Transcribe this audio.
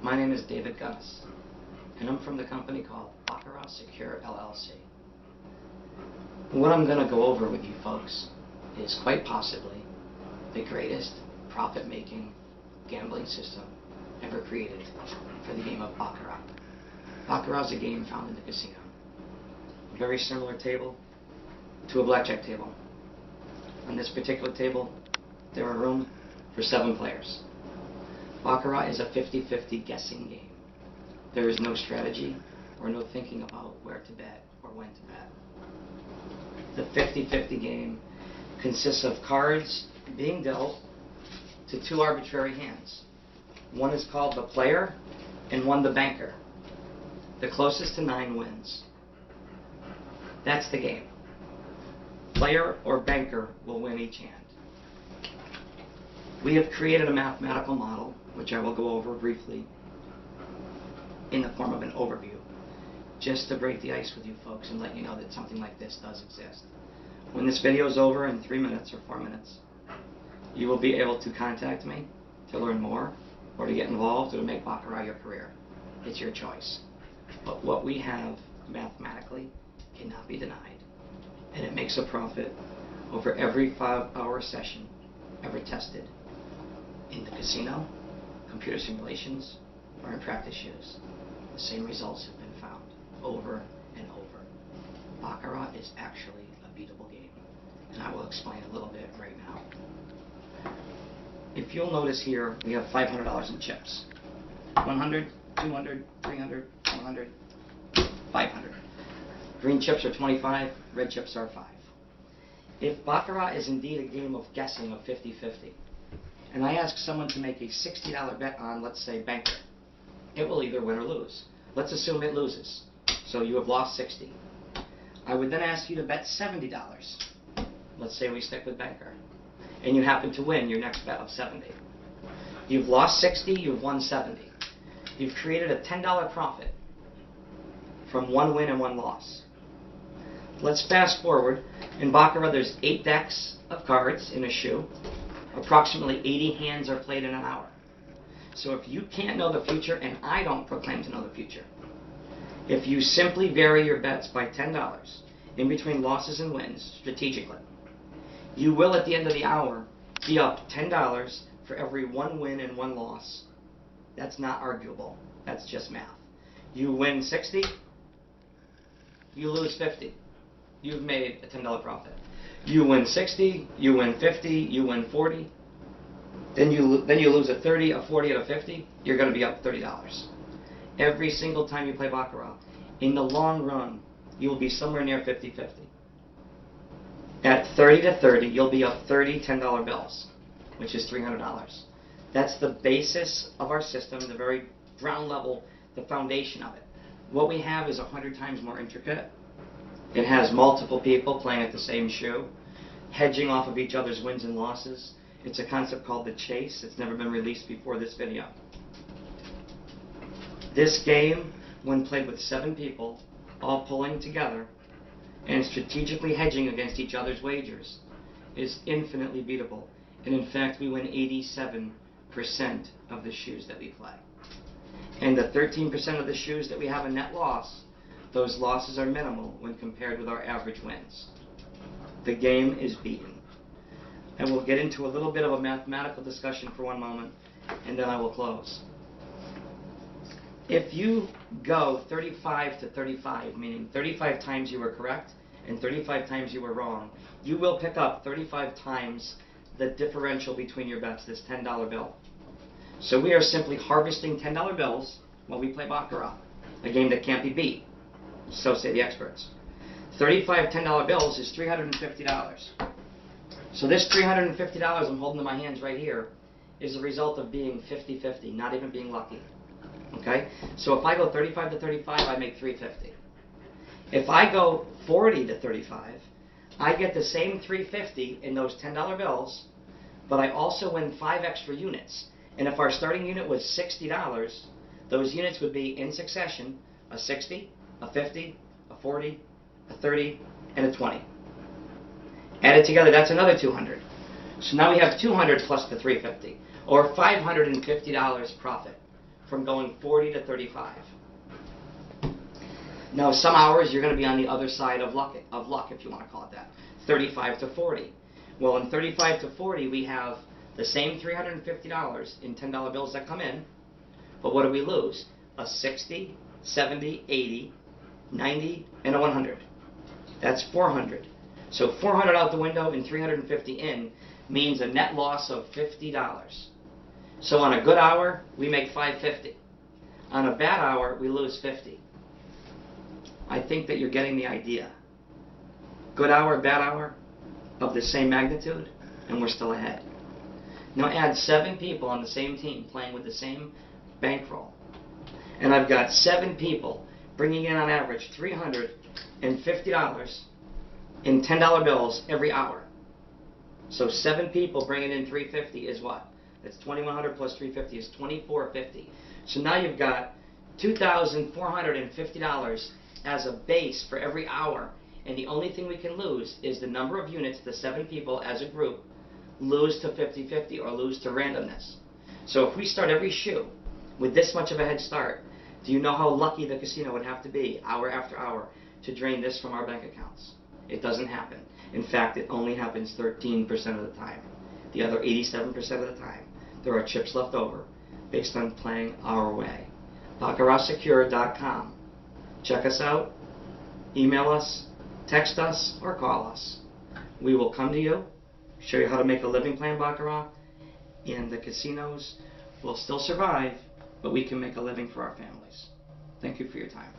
My name is David Gunnis, and I'm from the company called Baccarat Secure LLC. What I'm going to go over with you folks is quite possibly the greatest profit-making gambling system ever created for the game of Baccarat. Baccarat is a game found in the casino. A very similar table to a blackjack table. On this particular table, there are room for 7 players. Baccarat is a 50-50 guessing game. There is no strategy or no thinking about where to bet or when to bet. The 50-50 game consists of cards being dealt to 2 arbitrary hands. One is called the player and one the banker. The closest to 9 wins. That's the game. Player or banker will win each hand. We have created a mathematical model, which I will go over briefly in the form of an overview, just to break the ice with you folks and let you know that something like this does exist. When this video is over in 3 minutes or 4 minutes, you will be able to contact me to learn more or to get involved or to make Baccarat your career. It's your choice. But what we have mathematically cannot be denied, and it makes a profit over every 5-hour session ever tested in the casino, computer simulations, or in practice shoes. The same results have been found over and over. Baccarat is actually a beatable game, and I will explain a little bit right now. If you'll notice here, we have $500 in chips. 100, 200, 300, 100, 500. Green chips are 25, red chips are 5. If Baccarat is indeed a game of guessing of 50-50, and I ask someone to make a $60 bet on, let's say, banker, it will either win or lose. Let's assume it loses. So you have lost 60. I would then ask you to bet $70. Let's say we stick with banker. And you happen to win your next bet of 70. You've lost 60, you've won 70. You've created a $10 profit from 1 win and 1 loss. Let's fast forward. In Baccarat, there's 8 decks of cards in a shoe. Approximately 80 hands are played in an hour. So if you can't know the future, and I don't proclaim to know the future, if you simply vary your bets by $10 in between losses and wins strategically, you will at the end of the hour be up $10 for every 1 win and 1 loss. That's not arguable. That's just math. You win 60, you lose 50. You've made a $10 profit. You win 60, you win 50, you win 40. Then you lose a 30, a 40, and a 50. You're going to be up $30. Every single time you play Baccarat, in the long run, you will be somewhere near 50-50. At 30 to 30, you'll be up 30 $10 bills, which is $300. That's the basis of our system, the very ground level, the foundation of it. What we have is 100 times more intricate. It has multiple people playing at the same shoe, hedging off of each other's wins and losses. It's a concept called the chase. It's never been released before this video. This game, when played with 7 people, all pulling together and strategically hedging against each other's wagers, is infinitely beatable. And in fact, we win 87% of the shoes that we play. And the 13% of the shoes that we have a net loss, those losses are minimal when compared with our average wins. The game is beaten. And we'll get into a little bit of a mathematical discussion for one moment, and then I will close. If you go 35 to 35, meaning 35 times you were correct and 35 times you were wrong, you will pick up 35 times the differential between your bets, this $10 bill. So we are simply harvesting $10 bills while we play Baccarat, a game that can't be beat. So say the experts. 35 $10 bills is $350. So this $350 I'm holding in my hands right here is a result of being 50-50, not even being lucky. Okay? So if I go 35 to 35, I make $350. If I go 40 to 35, I get the same $350 in those $10 bills, but I also win 5 extra units. And if our starting unit was $60, those units would be in succession a 60, a 50, a 40, a 30, and a 20. Added together, that's another 200. So now we have 200 plus the 350, or $550 profit from going 40 to 35. Now, some hours you're going to be on the other side of luck, if you want to call it that. 35 to 40. Well, in 35 to 40, we have the same $350 in $10 bills that come in, but what do we lose? A 60, 70, 80, 90, and a 100. That's 400. So 400 out the window and 350 in means a net loss of $50. So on a good hour, we make $550. On a bad hour, we lose $50. I think that you're getting the idea. Good hour, bad hour, of the same magnitude, and we're still ahead. Now add 7 people on the same team playing with the same bankroll. And I've got 7 people bringing in on average $350 in $10 bills every hour. So 7 people bringing in $350 is what? That's $2,100 plus $350 is $2,450. So now you've got $2,450 as a base for every hour, and the only thing we can lose is the number of units the 7 people as a group lose to 50-50 or lose to randomness. So if we start every shoe with this much of a head start, do you know how lucky the casino would have to be hour after hour to drain this from our bank accounts? It doesn't happen. In fact, it only happens 13% of the time. The other 87% of the time, there are chips left over based on playing our way. BaccaratSecure.com. Check us out, email us, text us, or call us. We will come to you, show you how to make a living playing Baccarat, and the casinos will still survive, but we can make a living for our families. Thank you for your time.